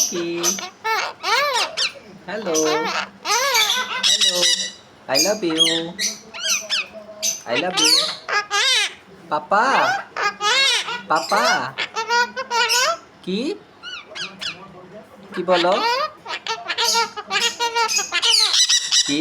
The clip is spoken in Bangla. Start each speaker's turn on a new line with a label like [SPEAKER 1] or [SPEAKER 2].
[SPEAKER 1] কি? Hello, hello. I love you, I love you. Papa, papa. কি? কি বলো? কি?